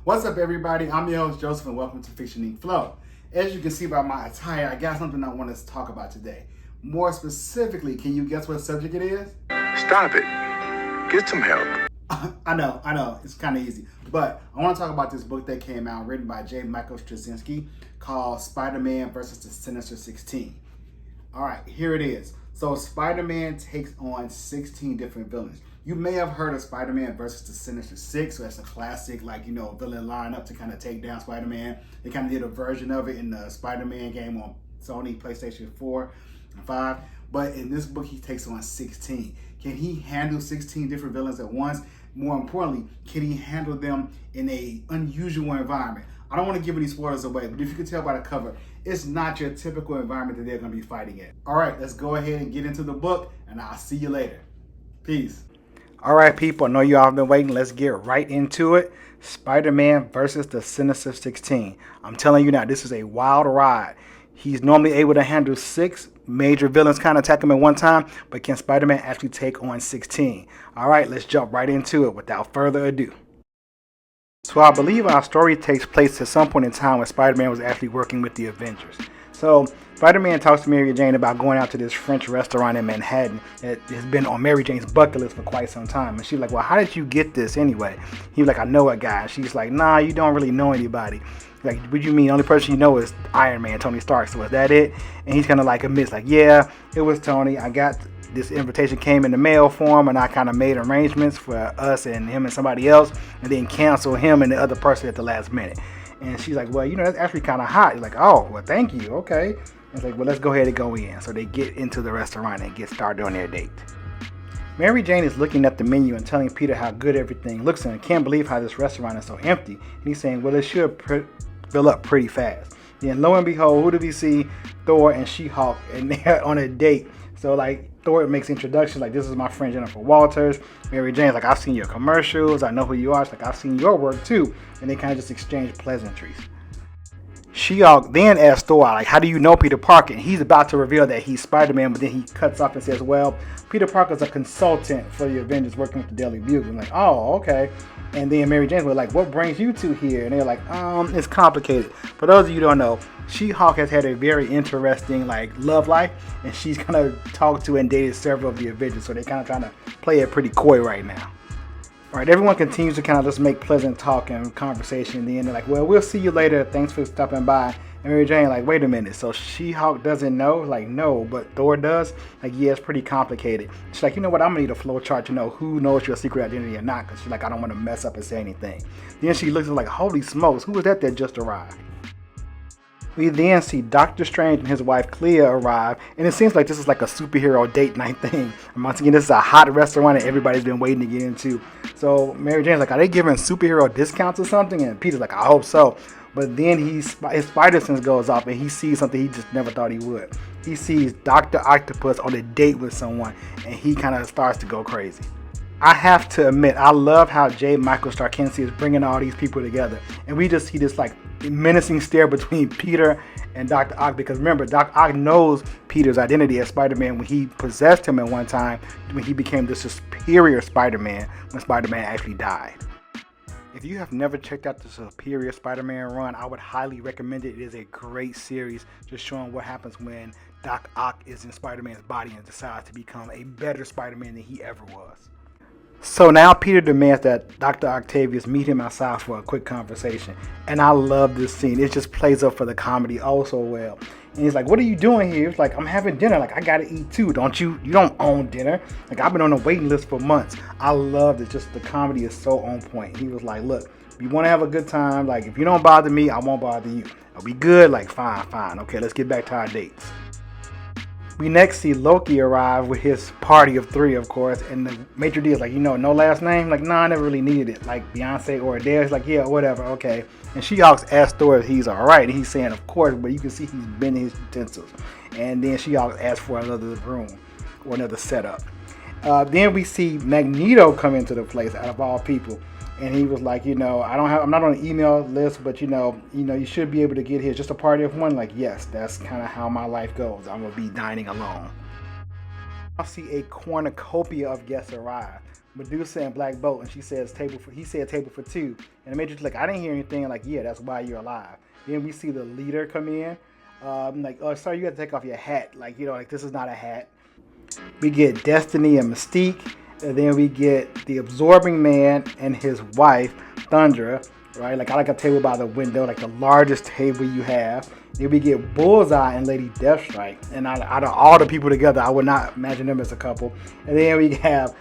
What's up, everybody? I'm your host, Joseph, and welcome to Fiction Ink Flow. As you can see by my attire, I got something I want to talk about today. More specifically, can you guess what subject it is? Stop it. Get some help. I know, it's kind of easy. But I want to talk about this book that came out, written by J. Michael Straczynski, called Spider-Man versus the Sinister 16. All right, here it is. So Spider-Man takes on 16 different villains. You may have heard of Spider-Man versus the Sinister Six, so that's a classic, villain lineup to kind of take down Spider-Man. They kind of did a version of it in the Spider-Man game on Sony PlayStation 4 and 5. But in this book, he takes on 16. Can he handle 16 different villains at once? More importantly, can he handle them in an unusual environment? I don't want to give any spoilers away, but if you can tell by the cover, it's not your typical environment that they're going to be fighting in. All right, let's go ahead and get into the book, and I'll see you later. Peace. All right, people, I know you all have been waiting. Let's get right into it. Spider-Man versus the Sinister 16. I'm telling you now, this is a wild ride. He's normally able to handle 6 major villains kind of attack him at one time, but can Spider-Man actually take on 16? All right, let's jump right into it without further ado. So I believe our story takes place at some point in time when Spider-Man was actually working with the Avengers. So Spider-Man talks to Mary Jane about going out to this French restaurant in Manhattan that has been on Mary Jane's bucket list for quite some time. And she's like, well, how did you get this anyway? He's like, I know a guy. And she's like, nah, you don't really know anybody. Like, what do you mean? The only person you know is Iron Man, Tony Stark. So is that it? And he's kind of like admits, like, yeah, it was Tony. I got this invitation, came in the mail form, and I kind of made arrangements for us and him and somebody else, and then canceled him and the other person at the last minute. And she's like, well, that's actually kind of hot. He's like, oh, well, thank you. Okay. And it's like, well, let's go ahead and go in. So they get into the restaurant and get started on their date. Mary Jane is looking at the menu and telling Peter how good everything looks and can't believe how this restaurant is so empty. And he's saying, well, it should fill up pretty fast. Then lo and behold, who do we see? Thor and She-Hulk, and they're on a date. So Thor makes introductions like, this is my friend Jennifer Walters. Mary Jane's like, I've seen your commercials. I know who you are. It's like, I've seen your work too. And they kind of just exchange pleasantries. She-Hulk then asks Thor, like, how do you know Peter Parker? And he's about to reveal that he's Spider-Man, but then he cuts off and says, well, Peter Parker's a consultant for the Avengers working with the Daily Bugle. I'm like, oh, okay. And then Mary Jane was like, what brings you two here? And they're like, it's complicated. For those of you who don't know, She-Hulk has had a very interesting love life, and she's kind of talked to and dated several of the Avengers, so they're kind of trying to play it pretty coy right now. All right, everyone continues to kind of just make pleasant talk and conversation. In the end, they're like, well, we'll see you later. Thanks for stopping by. And Mary Jane like, wait a minute. So She-Hulk doesn't know? Like, no, but Thor does? Like, yeah, it's pretty complicated. She's like, you know what? I'm going to need a flow chart to know who knows your secret identity or not. Because she's like, I don't want to mess up and say anything. Then she looks like, holy smokes, who was that just arrived? We then see Doctor Strange and his wife Clea arrive, and it seems like this is like a superhero date night thing. And once again, this is a hot restaurant that everybody's been waiting to get into. So Mary Jane's like, are they giving superhero discounts or something? And Peter's like, I hope so. But then his spider sense goes off, and he sees something he just never thought he would. He sees Dr. Octopus on a date with someone, and he kind of starts to go crazy. I have to admit, I love how J. Michael Straczynski is bringing all these people together. And we just see this menacing stare between Peter and Dr. Ock, because remember, Dr. Ock knows Peter's identity as Spider-Man when he possessed him at one time, when he became the Superior Spider-Man, when Spider-Man actually died. If you have never checked out the Superior Spider-Man run, I would highly recommend it. It is a great series, just showing what happens when Doc Ock is in Spider-Man's body and decides to become a better Spider-Man than he ever was. So now Peter demands that Dr. Octavius meet him outside for a quick conversation. And I love this scene. It just plays up for the comedy oh so well. And he's like, what are you doing here? He's like, I'm having dinner. I gotta eat too. You don't own dinner. I've been on a waiting list for months. I love it. Just the comedy is so on point. He was like, look, if you want to have a good time, if you don't bother me, I won't bother you. Are we good? Fine. Okay, let's get back to our dates. We next see Loki arrive with his party of 3, of course, and the maitre d' is like, no last name? Nah, I never really needed it. Beyonce or Adele. He's like, yeah, whatever, okay. And She-Hulk asks Thor if he's alright, and he's saying, of course, but you can see he's bending his utensils. And then She-Hulk asks for another room, or another setup. Then we see Magneto come into the place, out of all people. And he was like, I'm not on an email list, but you should be able to get here. Just a party of one. Yes, that's kind of how my life goes. I'm gonna be dining alone. I see a cornucopia of guests arrive. Medusa and Black Bolt, and he said table for two. And the Matrix like, I didn't hear anything. Like, yeah, that's why you're alive. Then we see the leader come in. Like, oh, sorry, you got to take off your hat. Like, like this is not a hat. We get Destiny and Mystique, and then we get the Absorbing Man and his wife, Thundra, right? Like, I like a table by the window, like the largest table you have. Then we get Bullseye and Lady Deathstrike, and out of all the people together, I would not imagine them as a couple. And then we have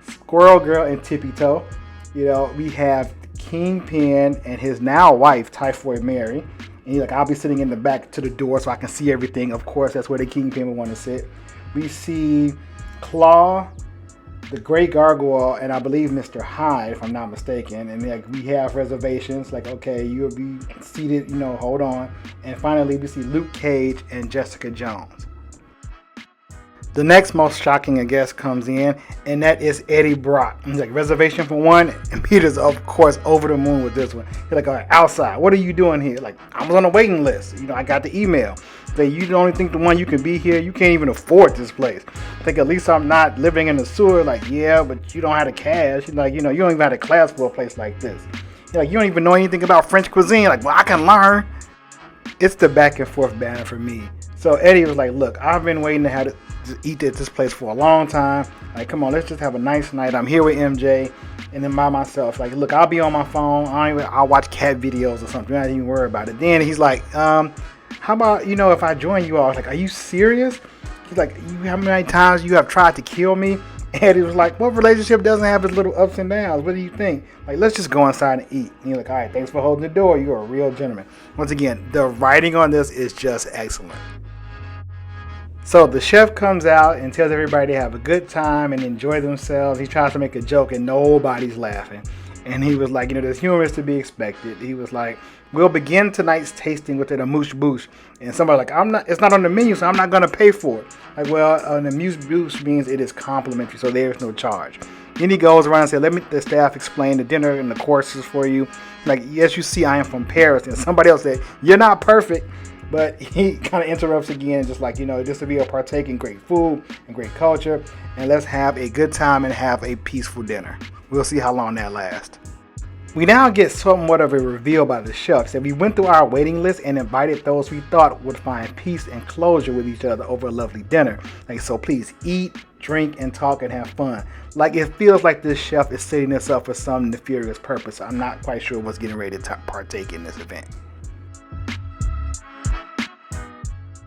Squirrel Girl and Tippy Toe. We have Kingpin and his now wife, Typhoid Mary. And he's like, I'll be sitting in the back to the door so I can see everything. Of course, that's where the Kingpin would want to sit. We see Claw, the Great Gargoyle, and I believe Mr. Hyde, if I'm not mistaken. And like, we have reservations. Like, okay, you'll be seated, hold on. And finally, we see Luke Cage and Jessica Jones. The next most shocking, I guess, comes in, and that is Eddie Brock. He's like, reservation for one, and Peter's, of course, over the moon with this one. He's like, all right, outside, what are you doing here? Like, I was on a waiting list. I got the email. Like, you don't think the one you can be here? You can't even afford this place. I think at least I'm not living in the sewer. Like, yeah, but you don't have the cash. Like, you don't even have the class for a place like this. Like, you don't even know anything about French cuisine. Like, well, I can learn. It's the back and forth banner for me. So Eddie was like, look, I've been waiting to eat at this place for a long time. Like, come on, let's just have a nice night. I'm here with MJ and then by myself. Like, look, I'll be on my phone. I'll watch cat videos or something. Don't even worry about it. Then he's like, how about, if I join you all? Like, are you serious? He's like, how many times you have tried to kill me? And he was like, what relationship doesn't have its little ups and downs? What do you think? Like, let's just go inside and eat. And you're like, all right, thanks for holding the door. You're a real gentleman. Once again, the writing on this is just excellent. So the chef comes out and tells everybody to have a good time and enjoy themselves. He tries to make a joke and nobody's laughing. And he was like, there's humor is to be expected. He was like, we'll begin tonight's tasting with an amuse-bouche. And somebody like, it's not on the menu, so I'm not going to pay for it. Like, well, an amuse-bouche means it is complimentary, so there is no charge. Then he goes around and says, let the staff explain the dinner and the courses for you. Like, yes, you see, I am from Paris. And somebody else said, you're not perfect. But he kind of interrupts again, just like, just to be a partake in great food and great culture. And let's have a good time and have a peaceful dinner. We'll see how long that lasts. We now get somewhat of a reveal by the chefs that we went through our waiting list and invited those we thought would find peace and closure with each other over a lovely dinner. Like, so please eat, drink, and talk and have fun. Like, it feels like this chef is setting this up for some nefarious purpose. I'm not quite sure what's getting ready to partake in this event.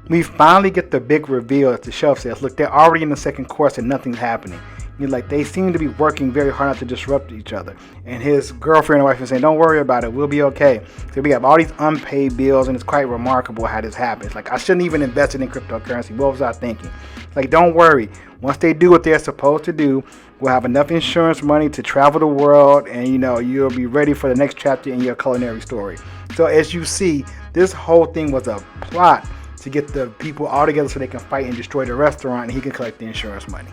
We finally get the big reveal that the chef says, look, they're already in the second course and nothing's happening. Like, they seem to be working very hard not to disrupt each other. And his girlfriend and wife are saying, don't worry about it, we'll be okay. So we have all these unpaid bills, and it's quite remarkable how this happens. Like, I shouldn't even invest in cryptocurrency. What was I thinking? Like, don't worry. Once they do what they're supposed to do, we'll have enough insurance money to travel the world, and you'll be ready for the next chapter in your culinary story. So as you see, this whole thing was a plot to get the people all together so they can fight and destroy the restaurant, and he can collect the insurance money.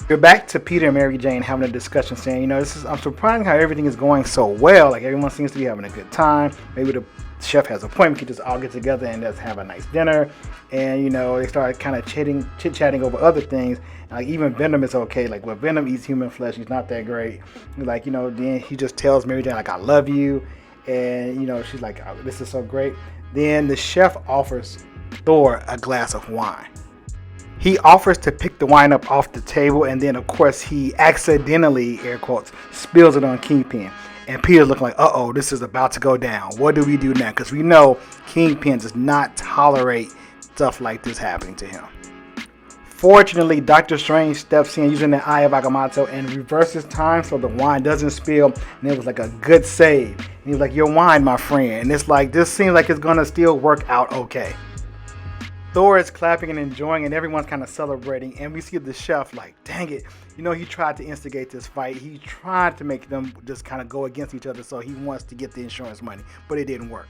We're back to Peter and Mary Jane having a discussion saying, I'm surprised how everything is going so well. Like, everyone seems to be having a good time. Maybe the chef has an appointment. We could just all get together and just have a nice dinner. And, they start kind of chit-chatting over other things. Like, even Venom is okay. Like, well, Venom eats human flesh. He's not that great. Like, then he just tells Mary Jane, like, I love you. And, she's like, oh, this is so great. Then the chef offers Thor a glass of wine. He offers to pick the wine up off the table, and then, of course, he accidentally, air quotes, spills it on Kingpin. And Peter's looking like, uh-oh, this is about to go down. What do we do now? Because we know Kingpin does not tolerate stuff like this happening to him. Fortunately, Doctor Strange steps in using the Eye of Agamotto and reverses time so the wine doesn't spill. And it was like a good save. And he was like, your wine, my friend. And it's like, this seems like it's going to still work out okay. Thor is clapping and enjoying, and everyone's kind of celebrating. And we see the chef like, dang it. He tried to instigate this fight. He tried to make them just kind of go against each other. So he wants to get the insurance money. But it didn't work.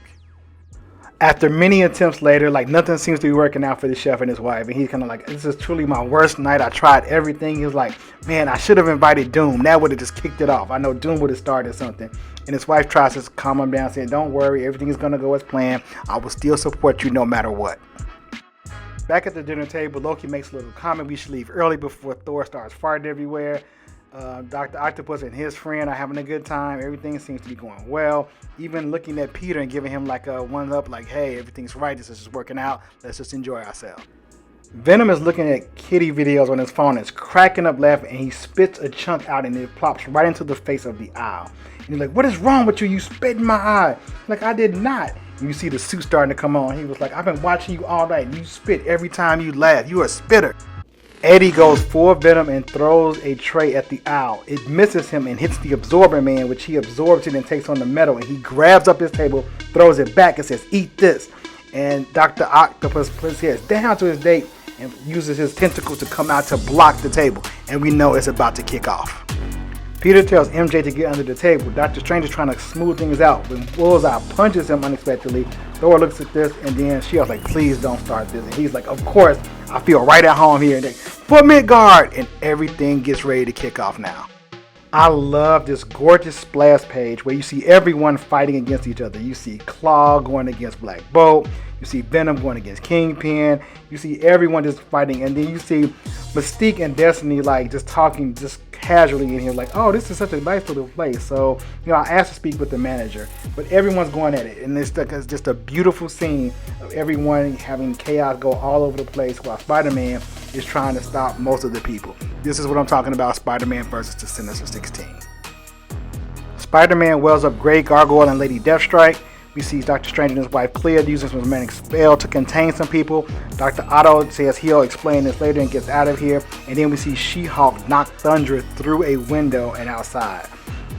After many attempts later, like, nothing seems to be working out for the chef and his wife. And he's kind of like, this is truly my worst night. I tried everything. He was like, man, I should have invited Doom. That would have just kicked it off. I know Doom would have started something. And his wife tries to calm him down, saying, don't worry. Everything is going to go as planned. I will still support you no matter what. Back at the dinner table, Loki makes a little comment. We should leave early before Thor starts farting everywhere. Dr. Octopus and his friend are having a good time. Everything seems to be going well. Even looking at Peter and giving him like a one up, like, hey, everything's right. This is just working out. Let's just enjoy ourselves. Venom is looking at kitty videos on his phone and is cracking up laughing, and he spits a chunk out and it plops right into the face of the owl. And he's like, what is wrong with you? You spit in my eye. Like, I did not. And you see the suit starting to come on. He was like, I've been watching you all night. You spit every time you laugh. You're a spitter. Eddie goes for Venom and throws a tray at the owl. It misses him and hits the Absorber Man, which he absorbs it and takes on the metal. And he grabs up his table, throws it back, and says, eat this. And Dr. Octopus puts his down to his date and uses his tentacles to come out to block the table. And we know it's about to kick off. Peter tells MJ to get under the table. Dr. Strange is trying to smooth things out. When Bullseye punches him unexpectedly, Thor looks at this, and then Shield's like, please don't start this. And he's like, of course, I feel right at home here. And they, for Midgard! And everything gets ready to kick off now. I love this gorgeous splash page where you see everyone fighting against each other. You see Claw going against Black Bolt. You see Venom going against Kingpin. You see everyone just fighting. And then you see Mystique and Destiny like just talking just casually in here like, oh, this is such a nice little place. So, you know, I asked to speak with the manager. But everyone's going at it. And it's just a beautiful scene of everyone having chaos go all over the place while Spider-Man is trying to stop most of the people. This is what I'm talking about, Spider-Man versus the Sinister 16. Spider-Man wells up Grey Gargoyle and Lady Deathstrike. We see Dr. Strange and his wife Clea using some manic spell to contain some people. Dr. Otto says he'll explain this later and gets out of here. And then we see She-Hulk knock Thundra through a window and outside.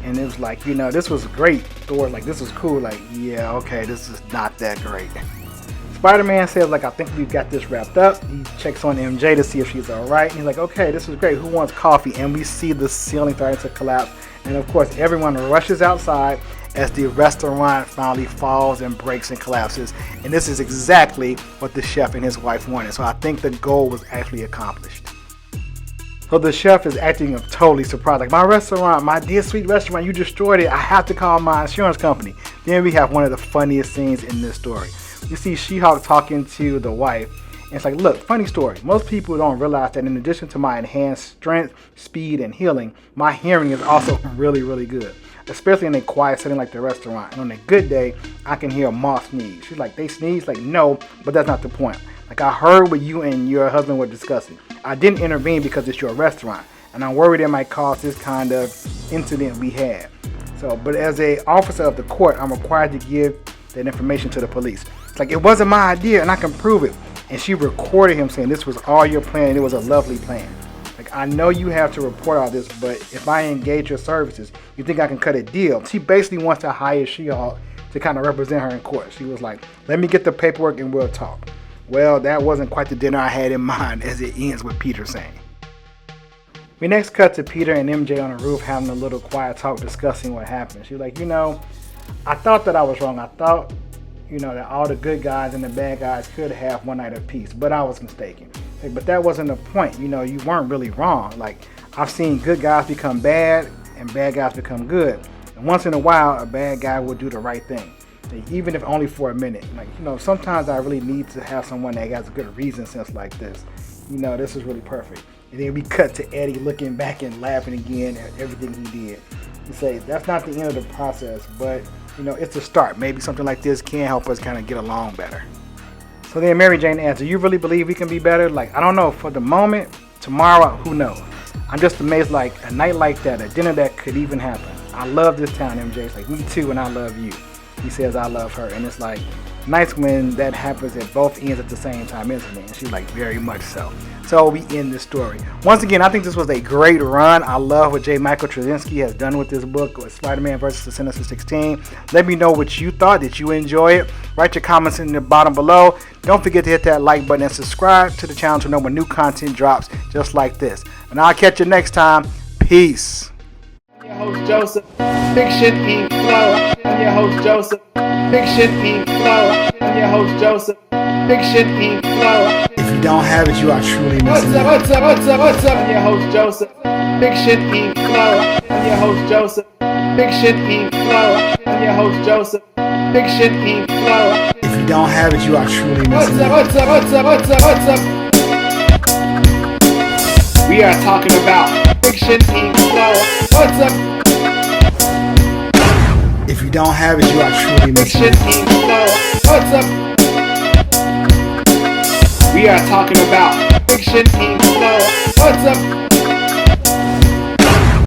And it was like, you know, this was great. Thor, like, this was cool. Like, yeah, okay, this is not that great. Spider-Man says, like, I think we've got this wrapped up. He checks on MJ to see if she's all right. And he's like, okay, this is great. Who wants coffee? And we see the ceiling starting to collapse. And of course, everyone rushes outside as the restaurant finally falls and breaks and collapses. And this is exactly what the chef and his wife wanted. So I think the goal was actually accomplished. So the chef is acting totally surprised. Like, my restaurant, my dear sweet restaurant, you destroyed it. I have to call my insurance company. Then we have one of the funniest scenes in this story. You see She-Hulk talking to the wife. And it's like, look, funny story. Most people don't realize that in addition to my enhanced strength, speed, and healing, my hearing is also really, really good. Especially in a quiet setting like the restaurant. And on a good day, I can hear a moth sneeze. She's like, they sneeze? Like, no, but that's not the point. Like, I heard what you and your husband were discussing. I didn't intervene because it's your restaurant. And I'm worried it might cause this kind of incident we had. So, but as an officer of the court, I'm required to give that information to the police. It's like, it wasn't my idea and I can prove it. And she recorded him saying this was all your plan and it was a lovely plan. Like, I know you have to report all this, but if I engage your services, you think I can cut a deal? She basically wants to hire She-Hulk to kind of represent her in court. She was like, let me get the paperwork and we'll talk. Well, that wasn't quite the dinner I had in mind, as it ends with Peter saying. We next cut to Peter and MJ on the roof having a little quiet talk discussing what happened. She's like, you know, I thought that I was wrong. I thought, you know, that all the good guys and the bad guys could have one night of peace, but I was mistaken. Like, but that wasn't the point. You know, you weren't really wrong. Like, I've seen good guys become bad and bad guys become good. And once in a while, a bad guy will do the right thing. Like, even if only for a minute. Like, you know, sometimes I really need to have someone that has a good reason sense like this. You know, this is really perfect. And then we cut to Eddie looking back and laughing again at everything he did. He says, that's not the end of the process, but, you know, it's a start. Maybe something like this can help us kind of get along better. So then Mary Jane asks, do you really believe we can be better? Like, I don't know. For the moment, tomorrow, who knows? I'm just amazed, like, a night like that, a dinner that could even happen. I love this town, MJ. It's like, me too, and I love you. He says, I love her. And it's like, nice when that happens at both ends at the same time, isn't it? And she's like, very much so. So we end this story. Once again, I think this was a great run. I love what J. Michael Straczynski has done with this book, with Spider-Man vs. the Sinister 16. Let me know what you thought. Did you enjoy it? Write your comments in the bottom below. Don't forget to hit that like button and subscribe to the channel to know when new content drops just like this. And I'll catch you next time. Peace. I'm your host, Joseph. Fiction Ink Flow. I'm your host, Joseph. Fiction Ink Flow. I'm your host, Joseph. Fiction Ink Flow. If you don't have it, you are truly missing it. What's up? I'm your host, Joseph. Fiction Ink Flow. I'm your host, Joseph. Fiction Ink Flow. I'm your host, Joseph. Fiction Ink Flow. If you don't have it, you are truly missing it. What's up? We are talking about Fiction Ink Flow. What's up? If you don't have it, you are truly missing Fiction out. Ink Flow. What's up? We are talking about Fiction Ink Flow. What's up?